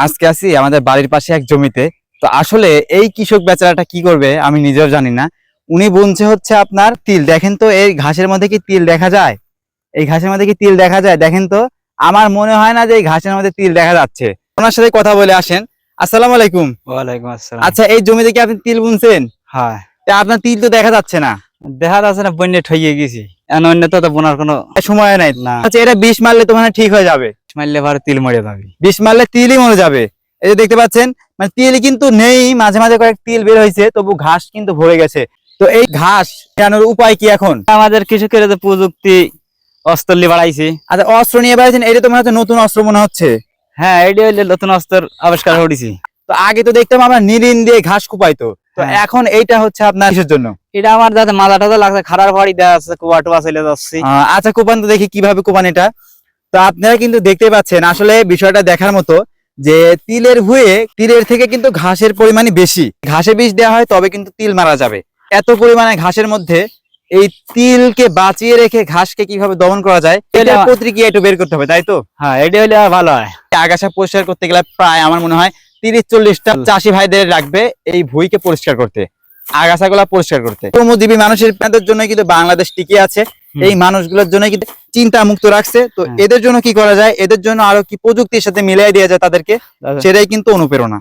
আজকে আছি আমাদের বাড়ির পাশে এক জমিতে। তো আসলে এই কৃষক বেচারাটা কি করবে আমি নিজেও জানি না। উনি বুনছে হচ্ছে আপনার তিল। দেখেন তো এই ঘাসের মধ্যে কি তিল দেখা যায়? এই ঘাসের মধ্যে কি তিল দেখা যায়? দেখেন তো, আমার মনে হয় না যে এই ঘাসের মধ্যে তিল দেখা যাচ্ছে। ওনার সাথে কথা বলে আসেন। আসসালামু আলাইকুম। ওয়ালাইকুম আসসালাম। আচ্ছা, এই জমিতে কি আপনি তিল বুনছেন? হ্যাঁ, তা আপনার তিল তো দেখা যাচ্ছে না, দেখা যাচ্ছে না, বন্যে ঠইয়ে গেছি। অন্য তো বোনার কোনো সময় নাই না। আচ্ছা, এটা বিষ মারলে তো মানে ঠিক হয়ে যাবে। মারলে ভালো তিল মরে যাবে। বিষ মারলে তিলই মরে যাবে। এই যে দেখতে পাচ্ছেন, মানে তিল কিন্তু নেই, মাঝে মাঝে কয়েক তিল বের হয়েছে, তবু ঘাস কিন্তু ভরে গেছে। তো এই ঘাস কেনার উপায় কি এখন? আমাদের কৃষকের যে প্রযুক্তি অস্ত্র বাড়াইছে। আচ্ছা, অস্ত্র নিয়ে বেড়াচ্ছেন, এটা তো মনে হচ্ছে নতুন অস্ত্র মনে হচ্ছে। হ্যাঁ, এটি হইলে নতুন অস্ত্র আবিষ্কার করেছি। তো আগে তো দেখতাম আমরা নিরিন দিয়ে ঘাস কুপাইতো, তো হ্যাঁ। এখন এইটা হচ্ছে আপনার কিসের জন্য? এটা আমার যাতে মাথা টাথা লাগছে, খারাপ বাড়ি দেওয়া আছে, কুয়া টুয়া চলে যাচ্ছে। আচ্ছা, কুপান তো দেখি কিভাবে কুপান এটা। তো আপনারা কিন্তু দেখতে পাচ্ছেন আসলে বিষয়টা দেখার মতো, যে তিলের ভুঁয়ে তিলের থেকে কিন্তু ঘাসের পরিমাণই বেশি। ঘাসে বিষ দেওয়া হয় তবে কিন্তু তিল মারা যাবে। এত পরিমাণে ঘাসের মধ্যে এই তিলকে বাঁচিয়ে রেখে ঘাসকে কিভাবে দমন করা যায়, এটা প্রতিক্রিয়া একটু বের করতে হবে, তাই তো? হ্যাঁ, এটি হইলে ভালো হয়। আগাছা পরিষ্কার করতে গেলে প্রায় আমার মনে হয় 30-40টা চাষি ভাইদের লাগবে এই ভুঁইকে পরিষ্কার করতে, আগাছাগুলা পরিষ্কার করতে। শ্রমজীবী মানুষের জন্য কিন্তু বাংলাদেশ টিকে আছে। এই মানুষগুলোর জন্য কিন্তু চিন্তা মুক্ত রাখছে। তো এদের জন্য কি করা যায়, এদের জন্য আরো কি প্রযুক্তির সাথে মিলিয়ে দেওয়া যায় তাদেরকে, সেটাই কিন্তু অনুপ্রেরণা।